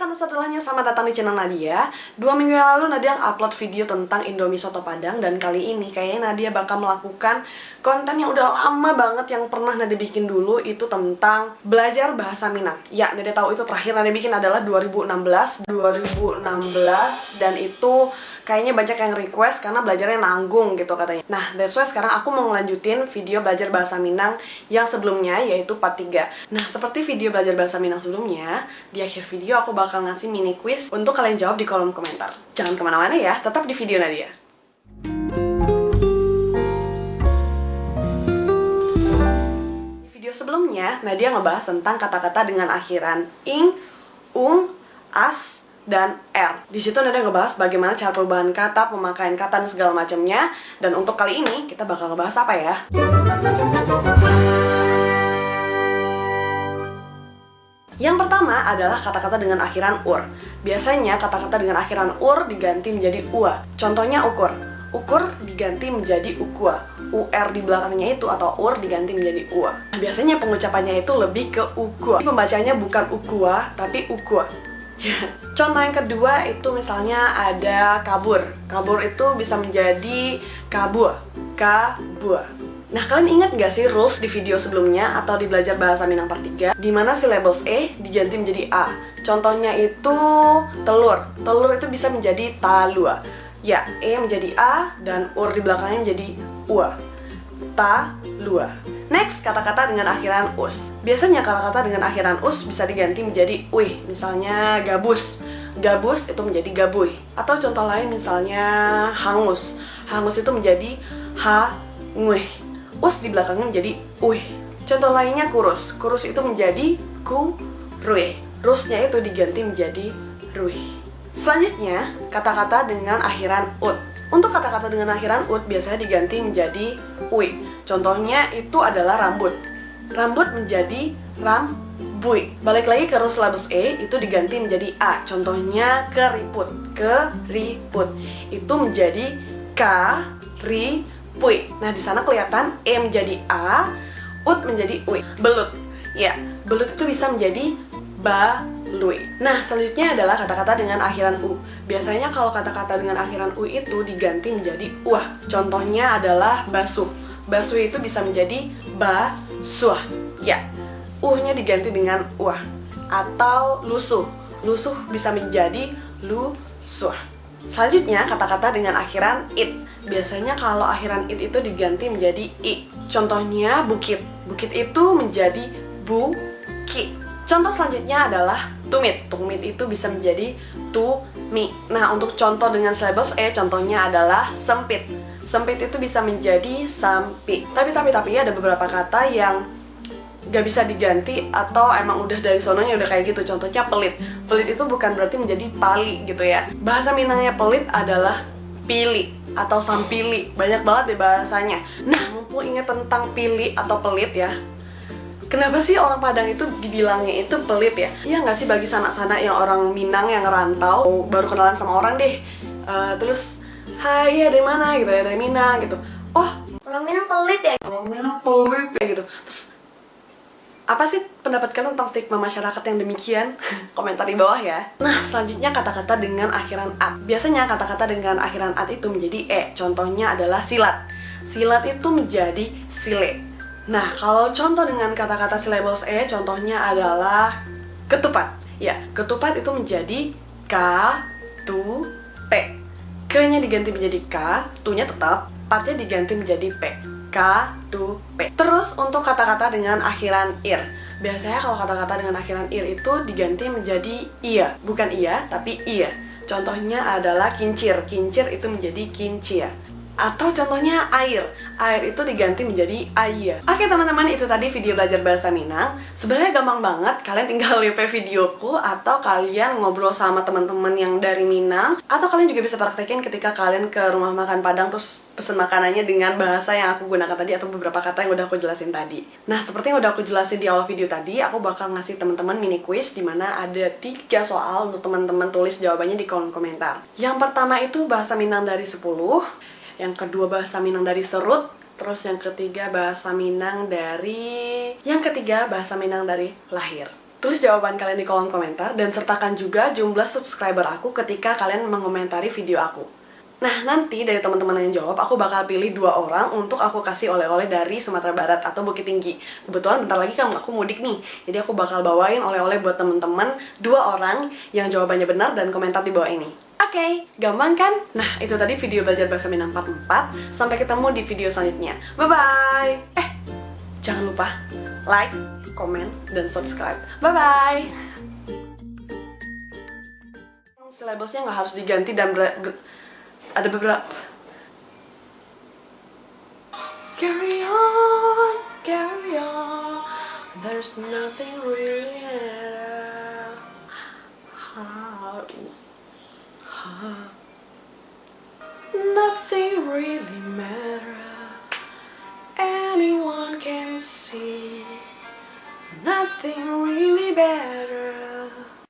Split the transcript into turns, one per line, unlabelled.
sana setelahnya, selamat datang di channel Nadia. 2 minggu yang lalu Nadia upload video tentang Indomie Soto Padang. Dan kali ini kayaknya Nadia bakal melakukan konten yang udah lama banget yang pernah Nadia bikin dulu. Itu tentang belajar bahasa Minang. Ya, Nadia tahu itu terakhir Nadia bikin adalah 2016. Dan itu kayaknya banyak yang request karena belajarnya nanggung gitu katanya. Nah, that's why sekarang aku mau ngelanjutin video belajar bahasa Minang yang sebelumnya, yaitu part 3. Nah, seperti video belajar bahasa Minang sebelumnya, di akhir video aku bakal ngasih mini quiz untuk kalian jawab di kolom komentar. Jangan kemana-mana ya, tetap di video Nadia. Di video sebelumnya, Nadia ngebahas tentang kata-kata dengan akhiran ing, ung, as, dan R. Di situ Nadia ngebahas bagaimana cara perubahan kata, pemakaian kata, dan segala macamnya. Dan untuk kali ini kita bakal ngebahas apa ya? Yang pertama adalah kata-kata dengan akhiran ur. Biasanya kata-kata dengan akhiran ur diganti menjadi ua. Contohnya ukur. Ukur diganti menjadi ukua. UR di belakangnya itu atau ur diganti menjadi ua. Biasanya pengucapannya itu lebih ke ukua. Pembacanya bukan ukua tapi ukua. Contoh yang kedua itu misalnya ada kabur. Kabur itu bisa menjadi kabua. Kabua. Nah, kalian ingat gak sih rules di video sebelumnya atau di belajar bahasa Minang part 3 di mana syllables E diganti menjadi A. Contohnya itu telur. Telur itu bisa menjadi talua. Ya, E menjadi A dan ur di belakangnya menjadi ua. Talua. Next, kata-kata dengan akhiran us. Biasanya kata-kata dengan akhiran us bisa diganti menjadi uih. Misalnya gabus. Gabus itu menjadi gabuih. Atau contoh lain misalnya hangus. Hangus itu menjadi hanguih. Us di belakangnya menjadi uih. Contoh lainnya kurus. Kurus itu menjadi kuruih. Rusnya itu diganti menjadi ruih. Selanjutnya, kata-kata dengan akhiran ut. Untuk kata-kata dengan akhiran ut biasanya diganti menjadi ui. Contohnya itu adalah rambut. Rambut menjadi rambui. Balik lagi ke rus syllabus E, itu diganti menjadi A. Contohnya keriput. Keriput. Itu menjadi karipui. Nah, di sana kelihatan E menjadi A, ut menjadi ui. Belut. Ya, belut itu bisa menjadi balui. Nah, selanjutnya adalah kata-kata dengan akhiran u. Biasanya kalau kata-kata dengan akhiran u itu diganti menjadi uah. Contohnya adalah basuh. Basuh itu bisa menjadi basuh. Ya, uhnya diganti dengan uah. Atau lusuh. Lusuh bisa menjadi lusuh. Selanjutnya, kata-kata dengan akhiran it. Biasanya kalau akhiran it itu diganti menjadi i. Contohnya bukit. Bukit itu menjadi buki. Contoh selanjutnya adalah tumit. Tumit itu bisa menjadi tumi. Nah, untuk contoh dengan syllabus E, contohnya adalah sempit. Sempit itu bisa menjadi sampi. Tapi ada beberapa kata yang gak bisa diganti atau emang udah dari sononya udah kayak gitu. Contohnya pelit. Pelit itu bukan berarti menjadi pali gitu ya. Bahasa Minangnya pelit adalah pili atau sampili. Banyak banget deh bahasanya. Nah, mumpung ingat tentang pili atau pelit ya, kenapa sih orang Padang itu dibilangnya itu pelit ya? Iya nggak sih bagi sanak-sanak yang orang Minang yang ngerantau, baru kenalan sama orang deh, terus, hai ya dari mana gitu ya, dari Minang gitu. Oh,
Orang Minang pelit ya?
orang Minang pelit ya gitu. Terus, apa sih pendapat kalian tentang stigma masyarakat yang demikian? Komentar di bawah ya. Nah, selanjutnya kata-kata dengan akhiran at. Biasanya kata-kata dengan akhiran at itu menjadi e. Contohnya adalah silat. Silat itu menjadi sile. Nah, kalau contoh dengan kata-kata syllabus E, contohnya adalah ketupat. Ya, ketupat itu menjadi K-tu-P. K-nya diganti menjadi K, tu-nya tetap, pat-nya diganti menjadi P. K-tu-P. Terus untuk kata-kata dengan akhiran ir. Biasanya kalau kata-kata dengan akhiran ir itu diganti menjadi iya. Bukan iya, tapi iya. Contohnya adalah kincir. Kincir itu menjadi kincia. Atau contohnya air. Air itu diganti menjadi aya. Oke teman-teman, itu tadi video belajar bahasa Minang. Sebenarnya gampang banget. Kalian tinggal replay videoku, atau kalian ngobrol sama teman-teman yang dari Minang, atau kalian juga bisa praktekin ketika kalian ke rumah makan Padang terus pesen makanannya dengan bahasa yang aku gunakan tadi, atau beberapa kata yang udah aku jelasin tadi. Nah, seperti yang udah aku jelasin di awal video tadi, aku bakal ngasih teman-teman mini quiz dimana ada 3 soal untuk teman-teman tulis jawabannya di kolom komentar. Yang pertama itu bahasa Minang dari 10. Yang kedua bahasa Minang dari serut. Terus yang ketiga bahasa Minang dari lahir. Tulis jawaban kalian di kolom komentar dan sertakan juga jumlah subscriber aku ketika kalian mengomentari video aku. Nah, nanti dari teman-teman yang jawab, aku bakal pilih 2 orang untuk aku kasih oleh-oleh dari Sumatera Barat atau Bukit Tinggi. Kebetulan bentar lagi kan aku mudik nih, jadi aku bakal bawain oleh-oleh buat teman-teman 2 orang yang jawabannya benar dan komentar di bawah ini. Oke, gampang kan? Nah, itu tadi video belajar bahasa Minang 44. Sampai ketemu di video selanjutnya. Bye-bye! Jangan lupa like, komen, dan subscribe. Bye-bye! Silabusnya nggak harus diganti dan ada beberapa. Carry on, there's nothing really nothing really matter. Anyone can see. Nothing really bad.